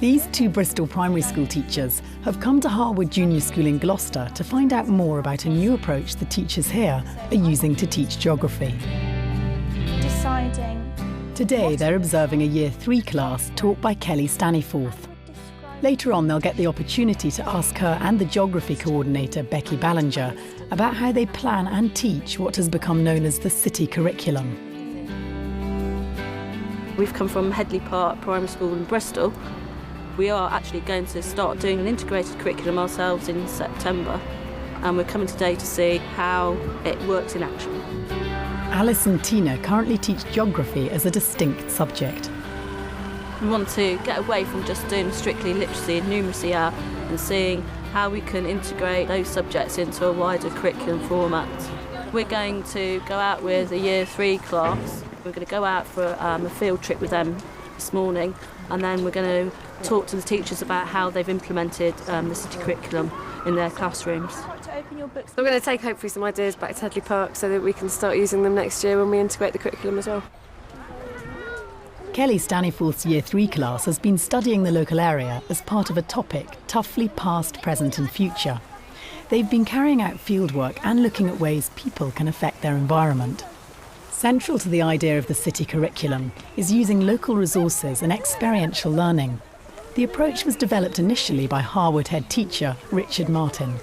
These two Bristol primary school teachers have come to Harwood Junior School in Gloucester to find out more about a new approach the teachers here are using to teach geography. Today they're observing a Year 3 class taught by Kelly Staniforth. Later on they'll get the opportunity to ask her and the geography coordinator Becky Ballinger about how they plan and teach what has become known as the City Curriculum. We've come from Headley Park Primary School in Bristol. We are actually going to start doing an integrated curriculum ourselves in September, and we're coming today to see how it works in action. Alice and Tina currently teach geography as a distinct subject. We want to get away from just doing strictly literacy and numeracy out and seeing how we can integrate those subjects into a wider curriculum format. We're going to go out with a Year 3 class. We're going to go out for a field trip with them this morning, and then we're going to talk to the teachers about how they've implemented the City Curriculum in their classrooms. We're going to take hopefully some ideas back to Headley Park so that we can start using them next year when we integrate the curriculum as well. Kelly Staniforth's Year 3 class has been studying the local area as part of a topic toughly past, present and future. They've been carrying out fieldwork and looking at ways people can affect their environment. Central to the idea of the City Curriculum is using local resources and experiential learning. The approach was developed initially by Harwood head teacher Richard Martin.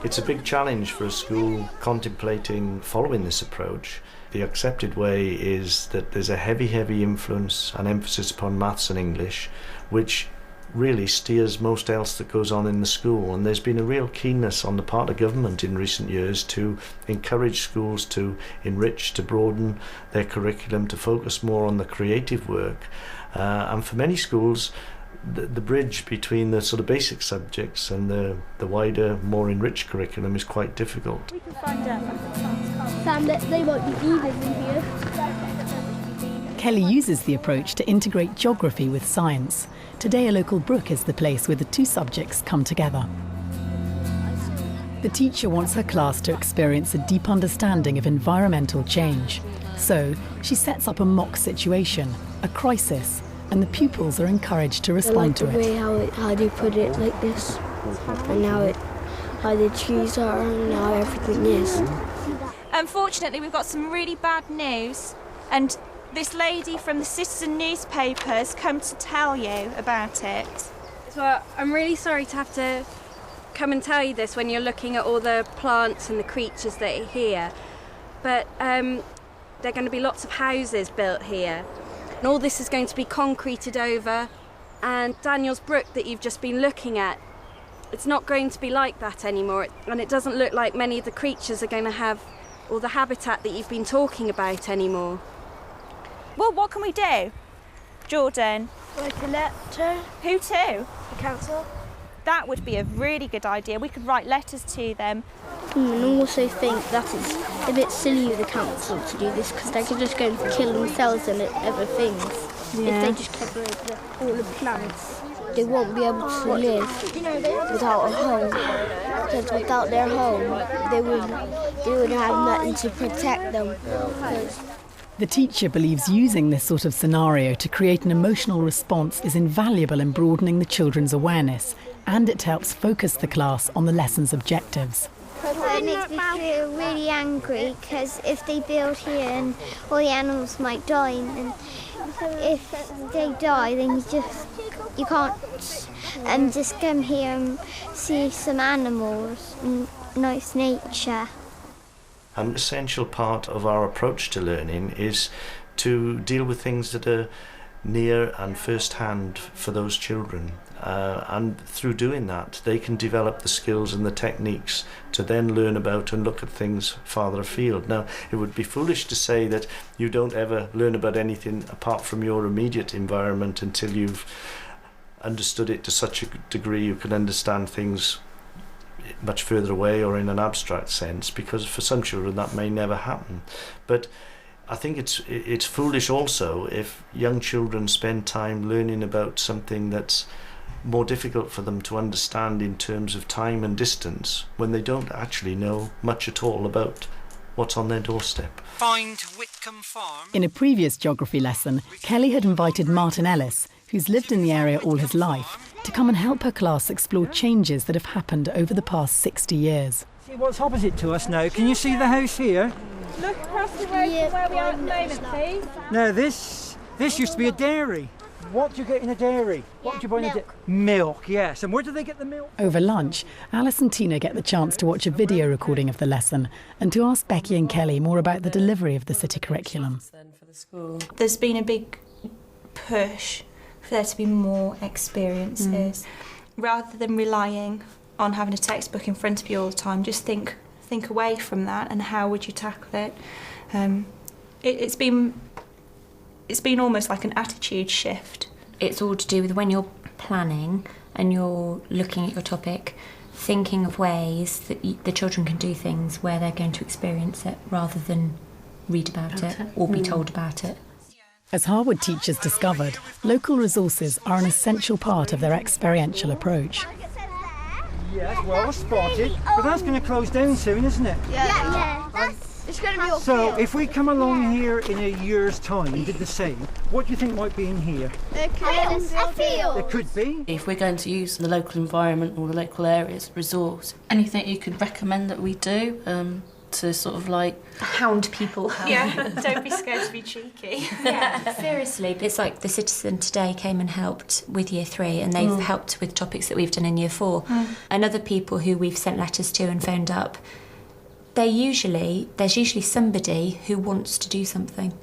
It's a big challenge for a school contemplating following this approach. The accepted way is that there's a heavy influence and emphasis upon maths and English, which really steers most else that goes on in the school. And there's been a real keenness on the part of government in recent years to encourage schools to enrich, to broaden their curriculum, to focus more on the creative work. And for many schools, the bridge between the sort of basic subjects and the wider, more enriched curriculum is quite difficult. We can find out. Sam, they won't be leaving in here. Kelly uses the approach to integrate geography with science. Today, a local brook is the place where the two subjects come together. The teacher wants her class to experience a deep understanding of environmental change. So, she sets up a mock situation, a crisis, and the pupils are encouraged to respond to it. I like the way how they put it like this, and now how the trees are, and now everything is. Unfortunately, we've got some really bad news, and this lady from the Citizen newspaper has come to tell you about it. So I'm really sorry to have to come and tell you this when you're looking at all the plants and the creatures that are here, but there are going to be lots of houses built here. And all this is going to be concreted over, and Daniel's Brook that you've just been looking at, it's not going to be like that anymore, and it doesn't look like many of the creatures are going to have all the habitat that you've been talking about anymore. Well, what can we do? Jordan? Like a letter. Who to? The council. That would be a really good idea. We could write letters to them. And I also think that it's a bit silly of the council to do this because they're just going to kill themselves and other things. Yeah. If they just cover over all the plants, they won't be able to live without a home. Because without their home, they would have nothing to protect them. The teacher believes using this sort of scenario to create an emotional response is invaluable in broadening the children's awareness, and it helps focus the class on the lesson's objectives. It makes me feel really angry because if they build here and all the animals might die, and if they die then you can't just come here and see some animals and nice nature. An essential part of our approach to learning is to deal with things that are near and first-hand for those children. And through doing that, they can develop the skills and the techniques to then learn about and look at things farther afield. Now, it would be foolish to say that you don't ever learn about anything apart from your immediate environment until you've understood it to such a degree you can understand things much further away or in an abstract sense, because for some children that may never happen. But I think it's foolish also if young children spend time learning about something that's more difficult for them to understand in terms of time and distance when they don't actually know much at all about what's on their doorstep. Find Whitcomb Farm. In a previous geography lesson, Kelly had invited Martin Ellis, who's lived in the area all his life, to come and help her class explore changes that have happened over the past 60 years. See what's opposite to us now? Can you see the house here? Look across the road from where we are at the moment, please. Now this used to be a dairy. What do you get in a dairy? What do you buy in a dairy? Milk, yes. And where do they get the milk? Over lunch, Alice and Tina get the chance to watch a video recording of the lesson and to ask Becky and Kelly more about the delivery of the city curriculum. There's been a big push for there to be more experiences. Rather than relying on having a textbook in front of you all the time, just think away from that and how would you tackle it. It's been almost like an attitude shift. It's all to do with when you're planning and you're looking at your topic, thinking of ways that the children can do things where they're going to experience it rather than read about it or be told about it. As Harwood teachers discovered, local resources are an essential part of their experiential approach. Yes, well spotted, but that's going to close down soon, isn't it? Yeah. It's going to be all So if we come along here in a year's time and did the same, what do you think might be in here? a field. There could be. If we're going to use the local environment or the local areas resource, anything you could recommend that we do to sort of like Hound people. Yeah, don't be scared to be cheeky. Yeah, seriously. It's like the Citizen today came and helped with Year 3 and they've helped with topics that we've done in Year 4. And other people who we've sent letters to and phoned up, there's usually somebody who wants to do something.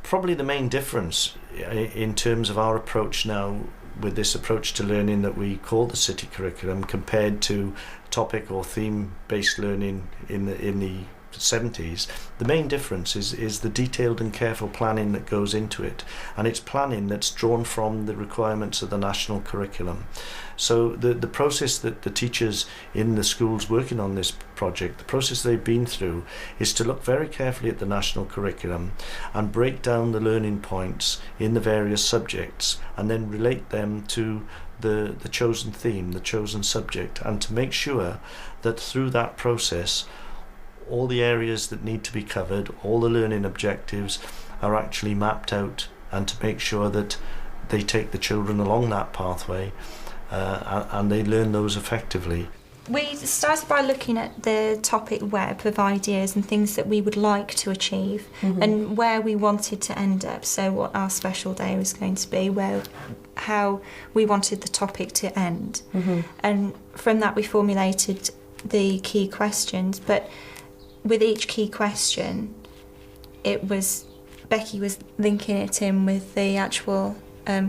Probably the main difference in terms of our approach now with this approach to learning that we call the city curriculum compared to topic or theme-based learning in the 70s, the main difference is the detailed and careful planning that goes into it, and it's planning that's drawn from the requirements of the national curriculum. So the process that the teachers in the schools working on this project, the process they've been through is to look very carefully at the national curriculum and break down the learning points in the various subjects and then relate them to the chosen theme, the chosen subject, and to make sure that through that process all the areas that need to be covered, all the learning objectives are actually mapped out, and to make sure that they take the children along that pathway and they learn those effectively. We started by looking at the topic web of ideas and things that we would like to achieve and where we wanted to end up. So what our special day was going to be, how we wanted the topic to end. And from that we formulated the key questions. But with each key question, Becky was linking it in with the actual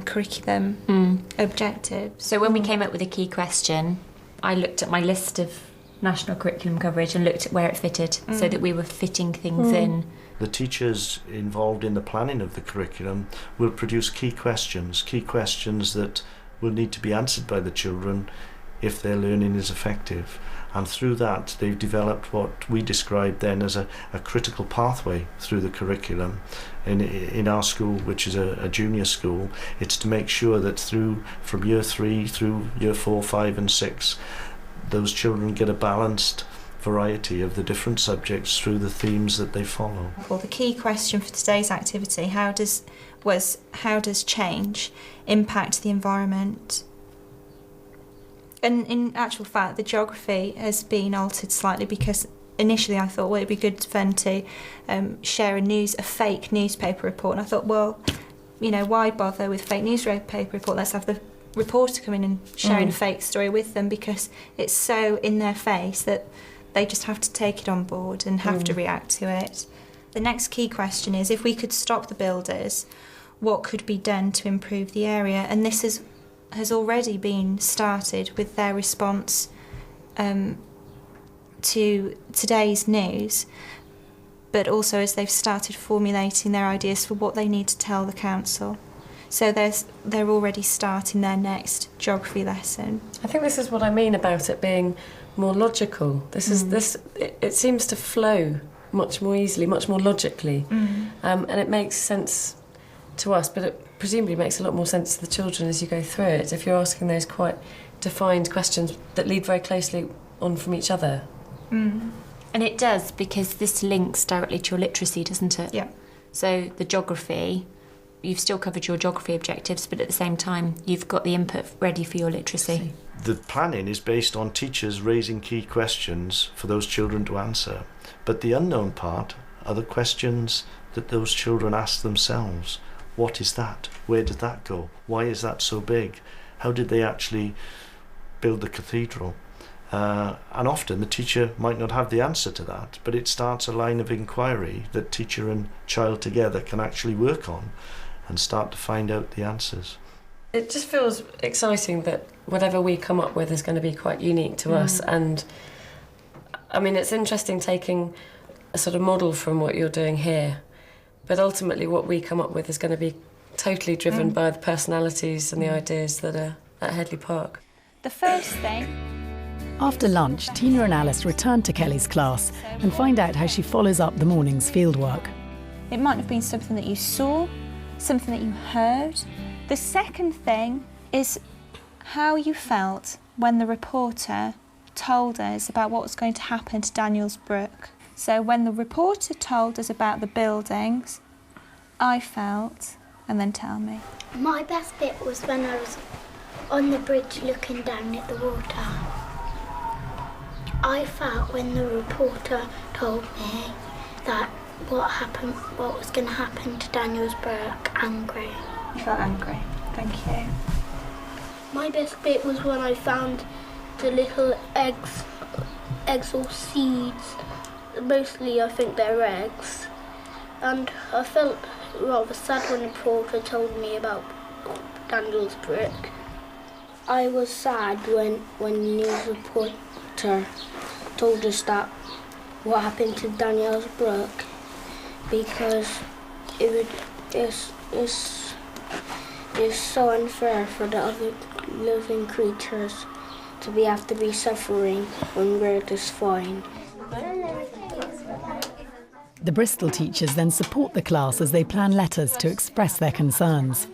curriculum objectives. So when we came up with a key question, I looked at my list of national curriculum coverage and looked at where it fitted so that we were fitting things in. The teachers involved in the planning of the curriculum will produce key questions that will need to be answered by the children if their learning is effective. And through that they've developed what we described then as a critical pathway through the curriculum. In our school, which is a junior school, it's to make sure that from Year 3 through Year 4, 5 and 6, those children get a balanced variety of the different subjects through the themes that they follow. Well, the key question for today's activity, how does change impact the environment? And in actual fact, the geography has been altered slightly because initially I thought, well, it'd be good fun to share a fake newspaper report. And I thought, well, why bother with fake newspaper report? Let's have the reporter come in and sharing a fake story with them, because it's so in their face that they just have to take it on board and have to react to it. The next key question is, if we could stop the builders, what could be done to improve the area? And this has already been started with their response to today's news, but also as they've started formulating their ideas for what they need to tell the council. So they're already starting their next geography lesson. I think this is what I mean about it being more logical. It seems to flow much more easily, much more logically, and it makes sense to us, but it presumably makes a lot more sense to the children as you go through it, if you're asking those quite defined questions that lead very closely on from each other. And it does, because this links directly to your literacy, doesn't it? Yeah. So the geography, you've still covered your geography objectives, but at the same time, you've got the input ready for your literacy. The planning is based on teachers raising key questions for those children to answer. But the unknown part are the questions that those children ask themselves. What is that? Where did that go? Why is that so big? How did they actually build the cathedral? And often the teacher might not have the answer to that, but it starts a line of inquiry that teacher and child together can actually work on and start to find out the answers. It just feels exciting that whatever we come up with is going to be quite unique to us. And I mean, it's interesting taking a sort of model from what you're doing here, but ultimately what we come up with is going to be totally driven by the personalities and the ideas that are at Headley Park. The first thing. After lunch, Tina and Alice return to Kelly's class and find out how she follows up the morning's fieldwork. It might have been something that you saw, something that you heard. The second thing is how you felt when the reporter told us about what was going to happen to Daniels Brook. So when the reporter told us about the buildings, I felt, and then tell me. My best bit was when I was on the bridge looking down at the water. I felt when the reporter told me that what was going to happen to Daniels Brook, angry. You felt angry. Thank you. My best bit was when I found the little eggs or seeds. Mostly I think they're eggs. And I felt rather sad when the reporter told me about Daniels Brook. I was sad when the news reporter told us that what happened to Daniels Brook, because it's so unfair for the other living creatures to have to be suffering when we're just fine. The Bristol teachers then support the class as they plan letters to express their concerns.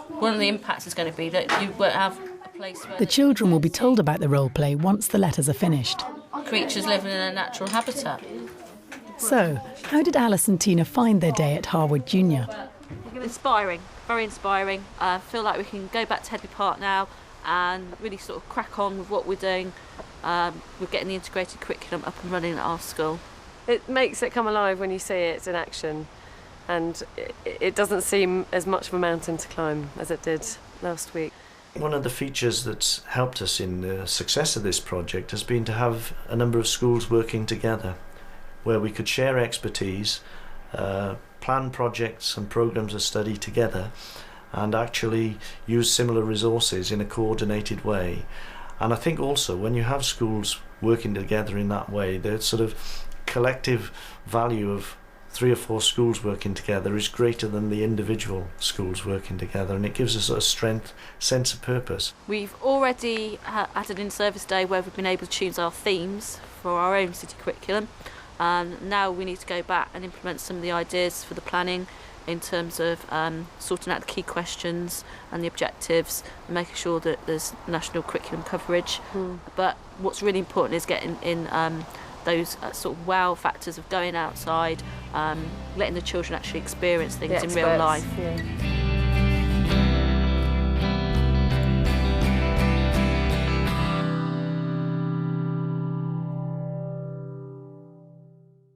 One of the impacts is going to be that you won't have a place where the children will be told about the role play once the letters are finished. Creatures living in a natural habitat. So, how did Alice and Tina find their day at Harwood Junior? Inspiring, very inspiring. I feel like we can go back to Headley Park now and really sort of crack on with what we're doing. We're getting the integrated curriculum up and running at our school. It makes it come alive when you see it in action, and it doesn't seem as much of a mountain to climb as it did last week. One of the features that's helped us in the success of this project has been to have a number of schools working together, where we could share expertise, plan projects and programs of study together, and actually use similar resources in a coordinated way. And I think also when you have schools working together in that way, the sort of collective value of 3 or 4 schools working together is greater than the individual schools working together, and it gives us a strength, sense of purpose. We've already had an in-service day where we've been able to choose our themes for our own city curriculum, and now we need to go back and implement some of the ideas for the planning in terms of sorting out the key questions and the objectives and making sure that there's national curriculum coverage. But what's really important is getting in those sort of wow factors of going outside, letting the children actually experience things in real life. Yeah.